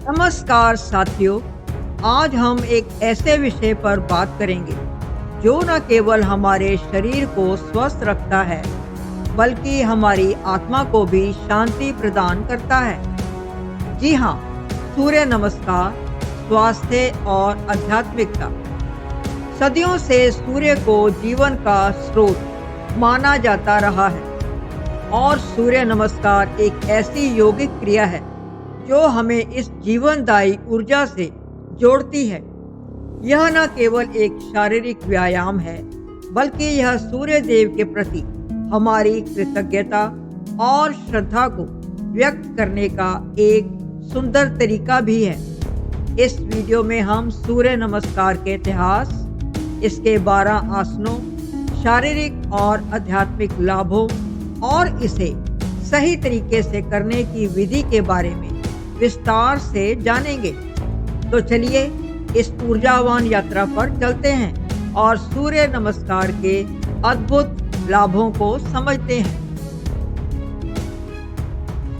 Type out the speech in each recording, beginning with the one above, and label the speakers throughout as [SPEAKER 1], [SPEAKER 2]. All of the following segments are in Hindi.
[SPEAKER 1] नमस्कार साथियों। आज हम एक ऐसे विषय पर बात करेंगे जो न केवल हमारे शरीर को स्वस्थ रखता है बल्कि हमारी आत्मा को भी शांति प्रदान करता है। जी हाँ, सूर्य नमस्कार, स्वास्थ्य और आध्यात्मिकता। सदियों से सूर्य को जीवन का स्रोत माना जाता रहा है और सूर्य नमस्कार एक ऐसी यौगिक क्रिया है जो हमें इस जीवनदायी ऊर्जा से जोड़ती है। यह न केवल एक शारीरिक व्यायाम है बल्कि यह सूर्य देव के प्रति हमारी कृतज्ञता और श्रद्धा को व्यक्त करने का एक सुंदर तरीका भी है। इस वीडियो में हम सूर्य नमस्कार के इतिहास, इसके 12 आसनों, शारीरिक और आध्यात्मिक लाभों और इसे सही तरीके से करने की विधि के बारे में विस्तार से जानेंगे। तो चलिए इस ऊर्जावान यात्रा पर चलते हैं और सूर्य नमस्कार के अद्भुत लाभों को समझते हैं।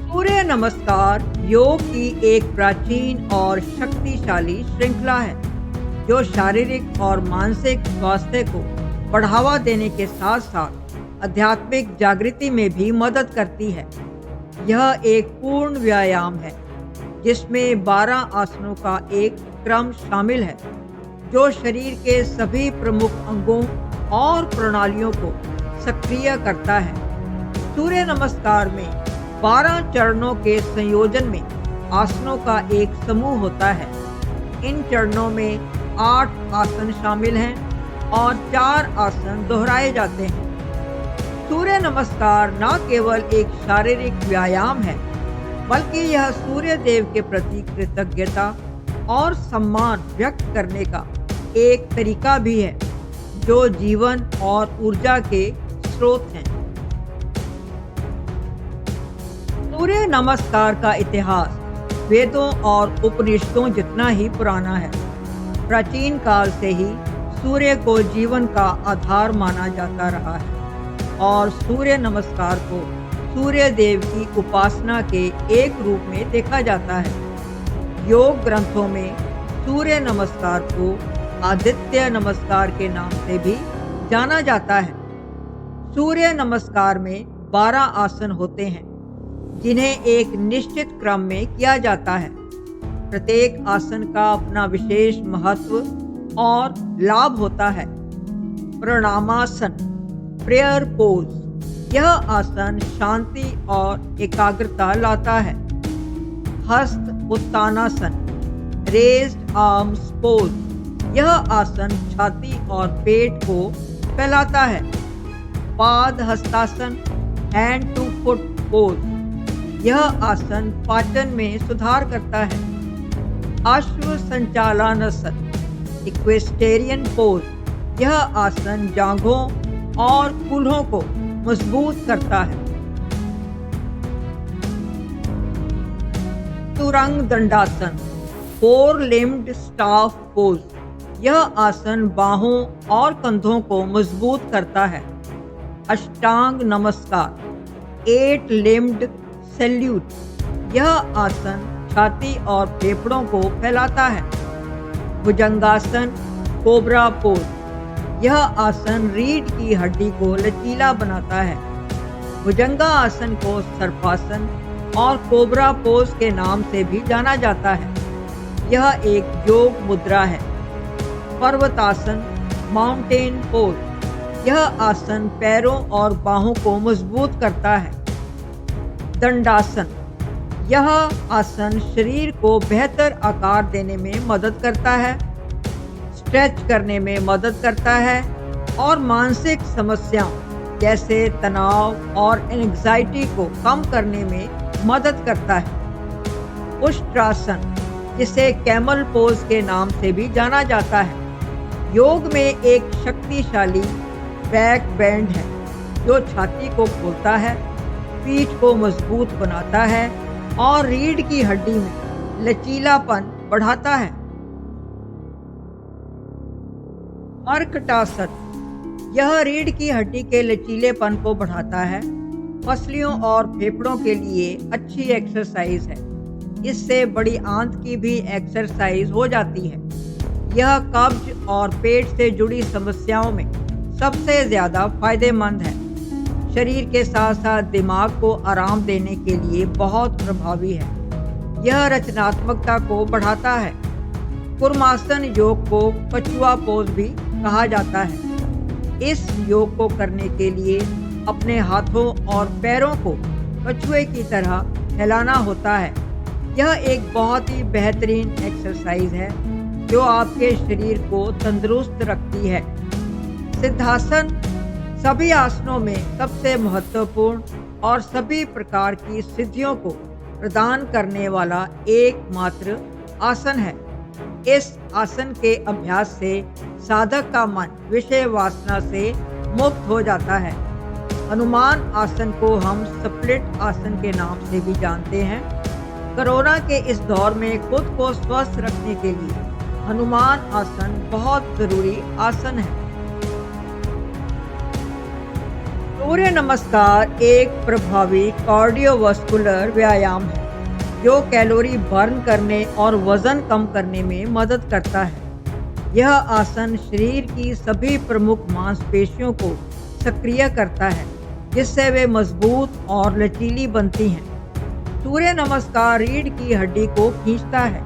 [SPEAKER 1] सूर्य नमस्कार योग की एक प्राचीन और शक्तिशाली श्रृंखला है जो शारीरिक और मानसिक स्वास्थ्य को बढ़ावा देने के साथ साथ आध्यात्मिक जागृति में भी मदद करती है। यह एक पूर्ण व्यायाम है जिसमें 12 आसनों का एक क्रम शामिल है जो शरीर के सभी प्रमुख अंगों और प्रणालियों को सक्रिय करता है। सूर्य नमस्कार में 12 चरणों के संयोजन में आसनों का एक समूह होता है। इन चरणों में 8 आसन शामिल हैं और 4 आसन दोहराए जाते हैं। सूर्य नमस्कार न केवल एक शारीरिक व्यायाम है बल्कि यह सूर्य देव के प्रति कृतज्ञता और सम्मान व्यक्त करने का एक तरीका भी है जो जीवन और ऊर्जा के स्रोत हैं। सूर्य नमस्कार का इतिहास वेदों और उपनिषदों जितना ही पुराना है। प्राचीन काल से ही सूर्य को जीवन का आधार माना जाता रहा है और सूर्य नमस्कार को सूर्य देव की उपासना के एक रूप में देखा जाता है। योग ग्रंथों में सूर्य नमस्कार को आदित्य नमस्कार के नाम से भी जाना जाता है। सूर्य नमस्कार में 12 आसन होते हैं जिन्हें एक निश्चित क्रम में किया जाता है। प्रत्येक आसन का अपना विशेष महत्व और लाभ होता है। प्रणामासन, प्रेयर पोज, यह आसन शांति और एकाग्रता लाता है। हस्त उत्तानासन, रेज्ड आर्म्स पोज, यह आसन छाती और पेट को फैलाता है। पाद हस्तासन, हैंड टू फुट पोज, यह आसन पाचन में सुधार करता है। अश्व संचालनासन, इक्वेस्टेरियन पोज, यह आसन जांघों और कूल्हों को मजबूत करता है। तुरंग दंडासन, 4 लिम्ड स्टाफ पोज, यह आसन बाहों और कंधों को मजबूत करता है। अष्टांग नमस्कार, 8 लिम्ड सैल्यूट, यह आसन छाती और फेफड़ों को फैलाता है। भुजंगासन, कोबरा पोज, यह आसन रीढ़ की हड्डी को लचीला बनाता है। भुजंगा आसन को सर्पासन और कोबरा पोज के नाम से भी जाना जाता है। यह एक योग मुद्रा है। पर्वतासन, माउंटेन पोज, यह आसन पैरों और बाहों को मजबूत करता है। दंडासन, यह आसन शरीर को बेहतर आकार देने में मदद करता है, स्ट्रेच करने में मदद करता है और मानसिक समस्याओं जैसे तनाव और एंग्जाइटी को कम करने में मदद करता है। उष्ट्रासन, जिसे कैमल पोज के नाम से भी जाना जाता है, योग में एक शक्तिशाली बैक बेंड है जो छाती को खोलता है, पीठ को मजबूत बनाता है और रीढ़ की हड्डी में लचीलापन बढ़ाता है। मर्कटासन, यह रीढ़ की हड्डी के लचीलेपन को बढ़ाता है। मसलियों और फेफड़ों के लिए अच्छी एक्सरसाइज है। इससे बड़ी आंत की भी एक्सरसाइज हो जाती है। यह कब्ज और पेट से जुड़ी समस्याओं में सबसे ज़्यादा फायदेमंद है। शरीर के साथ साथ दिमाग को आराम देने के लिए बहुत प्रभावी है। यह रचनात्मकता को बढ़ाता है। कूर्मासन योग को कछुआ पोज भी कहा जाता है। इस योग को करने के लिए अपने हाथों और पैरों को कछुए की तरह फैलाना होता है। यह एक बहुत ही बेहतरीन एक्सरसाइज है जो आपके शरीर को तंदुरुस्त रखती है। सिद्धासन सभी आसनों में सबसे महत्वपूर्ण और सभी प्रकार की सिद्धियों को प्रदान करने वाला एकमात्र आसन है। इस आसन के अभ्यास से साधक का मन विषय वासना से मुक्त हो जाता है। हनुमान आसन को हम स्प्लिट आसन के नाम से भी जानते हैं। कोरोना के इस दौर में खुद को स्वस्थ रखने के लिए हनुमान आसन बहुत जरूरी आसन है। सूर्य नमस्कार एक प्रभावी कार्डियोवास्कुलर व्यायाम है जो कैलोरी बर्न करने और वजन कम करने में मदद करता है। यह आसन शरीर की सभी प्रमुख मांसपेशियों को सक्रिय करता है जिससे वे मजबूत और लचीली बनती हैं। सूर्य नमस्कार रीढ़ की हड्डी को खींचता है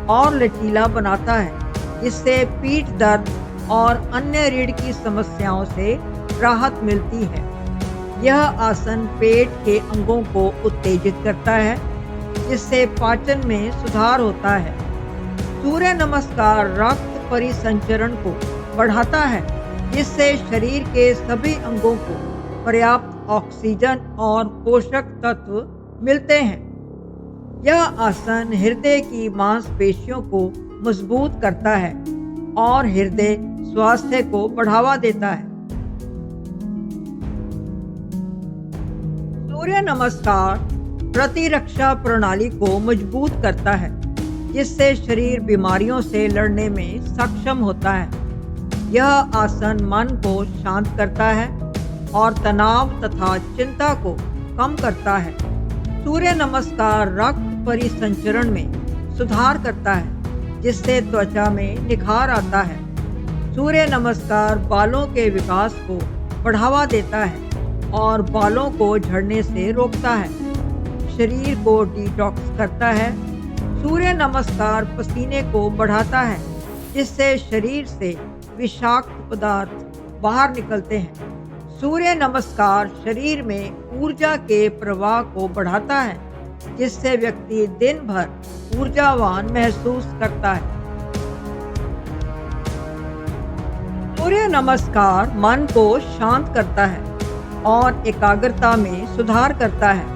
[SPEAKER 1] और लचीला बनाता है जिससे पीठ दर्द और अन्य रीढ़ की समस्याओं से राहत मिलती है। यह आसन पेट के अंगों को उत्तेजित करता है जिससे पाचन में सुधार होता है। सूर्य नमस्कार रक्त परिसंचरण को बढ़ाता है जिससे शरीर के सभी अंगों को पर्याप्त ऑक्सीजन और पोषक तत्व मिलते हैं। यह आसन हृदय की मांसपेशियों को मजबूत करता है और हृदय स्वास्थ्य को बढ़ावा देता है। सूर्य नमस्कार प्रतिरक्षा प्रणाली को मजबूत करता है जिससे शरीर बीमारियों से लड़ने में सक्षम होता है। यह आसन मन को शांत करता है और तनाव तथा चिंता को कम करता है। सूर्य नमस्कार रक्त परिसंचरण में सुधार करता है जिससे त्वचा में निखार आता है। सूर्य नमस्कार बालों के विकास को बढ़ावा देता है और बालों को झड़ने से रोकता है। शरीर को डिटॉक्स करता है। सूर्य नमस्कार पसीने को बढ़ाता है जिससे शरीर से विषाक्त पदार्थ बाहर निकलते हैं। सूर्य नमस्कार शरीर में ऊर्जा के प्रवाह को बढ़ाता है जिससे व्यक्ति दिन भर ऊर्जावान महसूस करता है। सूर्य नमस्कार मन को शांत करता है और एकाग्रता में सुधार करता है।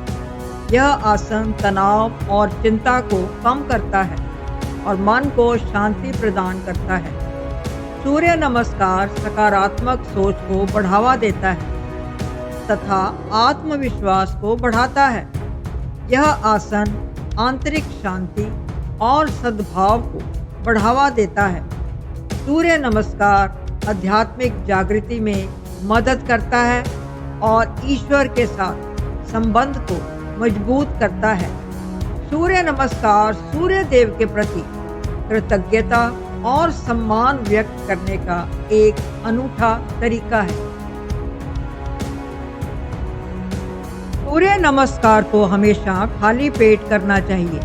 [SPEAKER 1] यह आसन तनाव और चिंता को कम करता है और मन को शांति प्रदान करता है। सूर्य नमस्कार सकारात्मक सोच को बढ़ावा देता है तथा आत्मविश्वास को बढ़ाता है। यह आसन आंतरिक शांति और सद्भाव को बढ़ावा देता है। सूर्य नमस्कार आध्यात्मिक जागृति में मदद करता है और ईश्वर के साथ संबंध को मजबूत करता है। सूर्य नमस्कार सूर्य देव के प्रति कृतज्ञता और सम्मान व्यक्त करने का एक अनूठा तरीका है। सूर्य नमस्कार को हमेशा खाली पेट करना चाहिए।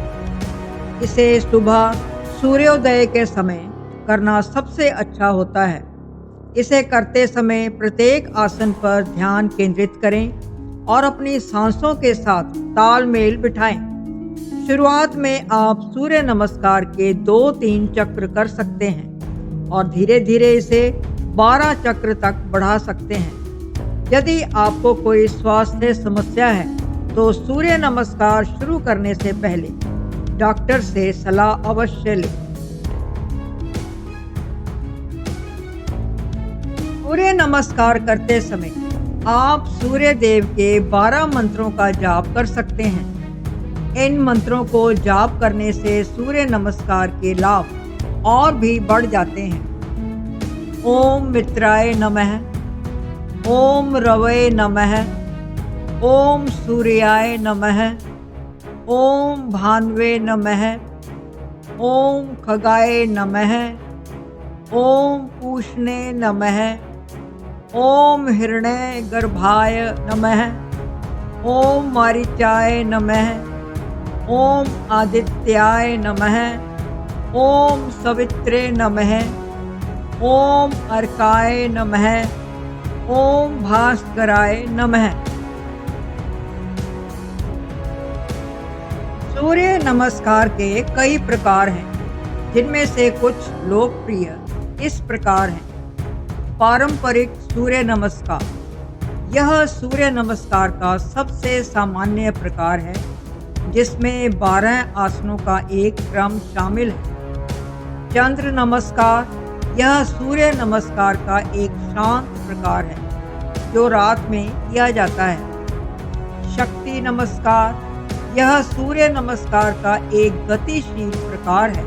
[SPEAKER 1] इसे सुबह सूर्योदय के समय करना सबसे अच्छा होता है। इसे करते समय प्रत्येक आसन पर ध्यान केंद्रित करें और अपनी सांसों के साथ तालमेल बिठाएं। शुरुआत में आप सूर्य नमस्कार के 2-3 चक्र कर सकते हैं और धीरे धीरे इसे 12 चक्र तक बढ़ा सकते हैं। यदि आपको कोई स्वास्थ्य समस्या है तो सूर्य नमस्कार शुरू करने से पहले डॉक्टर से सलाह अवश्य लें। सूर्य नमस्कार करते समय आप सूर्य देव के 12 मंत्रों का जाप कर सकते हैं। इन मंत्रों को जाप करने से सूर्य नमस्कार के लाभ और भी बढ़ जाते हैं। ओम मित्राय नमः, ओम रवये नमः, ओम सूर्याय नमः, ओम भान्वे नमः। ओम खगाय नमः। ओम पूष्णे नमः। ओम हिरण्य गर्भाय नमः। ओम मारीचाय नमः। ओम आदित्याय नमः। ओम सवित्रे नमः। ओम अर्काय नमः। ओम भास्कराय नमः। सूर्य नमस्कार के कई प्रकार हैं, जिनमें से कुछ लोकप्रिय इस प्रकार हैं। पारंपरिक सूर्य नमस्कार। यह सूर्य नमस्कार का सबसे सामान्य प्रकार है, जिसमें 12 आसनों का एक क्रम शामिल है। चंद्र नमस्कार। यह सूर्य नमस्कार का एक शांत प्रकार है, जो रात में किया जाता है। शक्ति नमस्कार। यह सूर्य नमस्कार का एक गतिशील प्रकार है,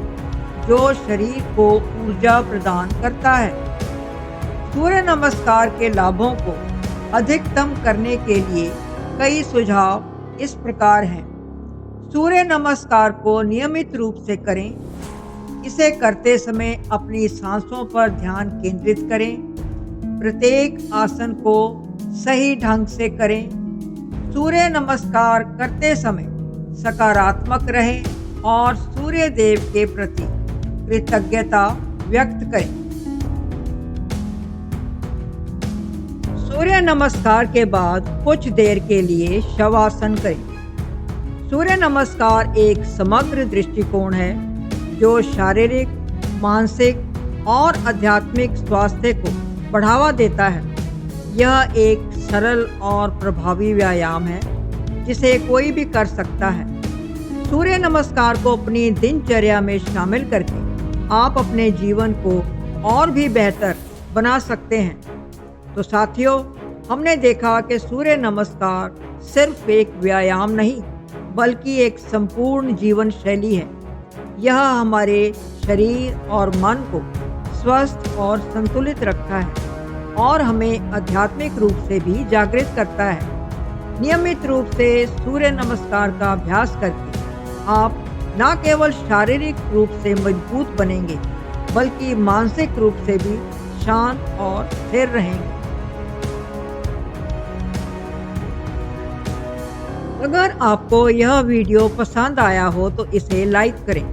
[SPEAKER 1] जो शरीर को ऊर्जा प्रदान करता है। सूर्य नमस्कार के लाभों को अधिकतम करने के लिए कई सुझाव इस प्रकार हैं। सूर्य नमस्कार को नियमित रूप से करें। इसे करते समय अपनी सांसों पर ध्यान केंद्रित करें। प्रत्येक आसन को सही ढंग से करें। सूर्य नमस्कार करते समय सकारात्मक रहें और सूर्य देव के प्रति कृतज्ञता व्यक्त करें। सूर्य नमस्कार के बाद कुछ देर के लिए शवासन करें। सूर्य नमस्कार एक समग्र दृष्टिकोण है, जो शारीरिक, मानसिक और आध्यात्मिक स्वास्थ्य को बढ़ावा देता है। यह एक सरल और प्रभावी व्यायाम है, जिसे कोई भी कर सकता है। सूर्य नमस्कार को अपनी दिनचर्या में शामिल करके आप अपने जीवन को और भी बेहतर बना सकते हैं। तो साथियों, हमने देखा कि सूर्य नमस्कार सिर्फ एक व्यायाम नहीं, बल्कि एक संपूर्ण जीवन शैली है। यह हमारे शरीर और मन को स्वस्थ और संतुलित रखता है और हमें आध्यात्मिक रूप से भी जागृत करता है। नियमित रूप से सूर्य नमस्कार का अभ्यास करके आप न केवल शारीरिक रूप से मजबूत बनेंगे, बल्कि मानसिक रूप से भी शांत और स्थिर रहेंगे। अगर आपको यह वीडियो पसंद आया हो तो इसे लाइक करें,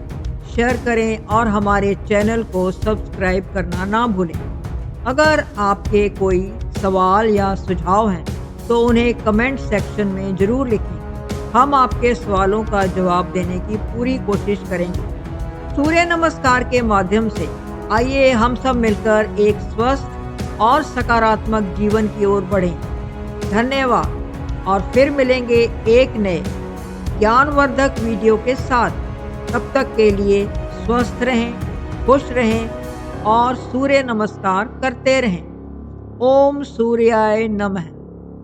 [SPEAKER 1] शेयर करें और हमारे चैनल को सब्सक्राइब करना ना भूलें। अगर आपके कोई सवाल या सुझाव हैं तो उन्हें कमेंट सेक्शन में ज़रूर लिखें। हम आपके सवालों का जवाब देने की पूरी कोशिश करेंगे। सूर्य नमस्कार के माध्यम से आइए हम सब मिलकर एक स्वस्थ और सकारात्मक जीवन की ओर बढ़ें। धन्यवाद और फिर मिलेंगे एक नए ज्ञानवर्धक वीडियो के साथ। तब तक के लिए स्वस्थ रहें, खुश रहें और सूर्य नमस्कार करते रहें। ओम सूर्याय नमः।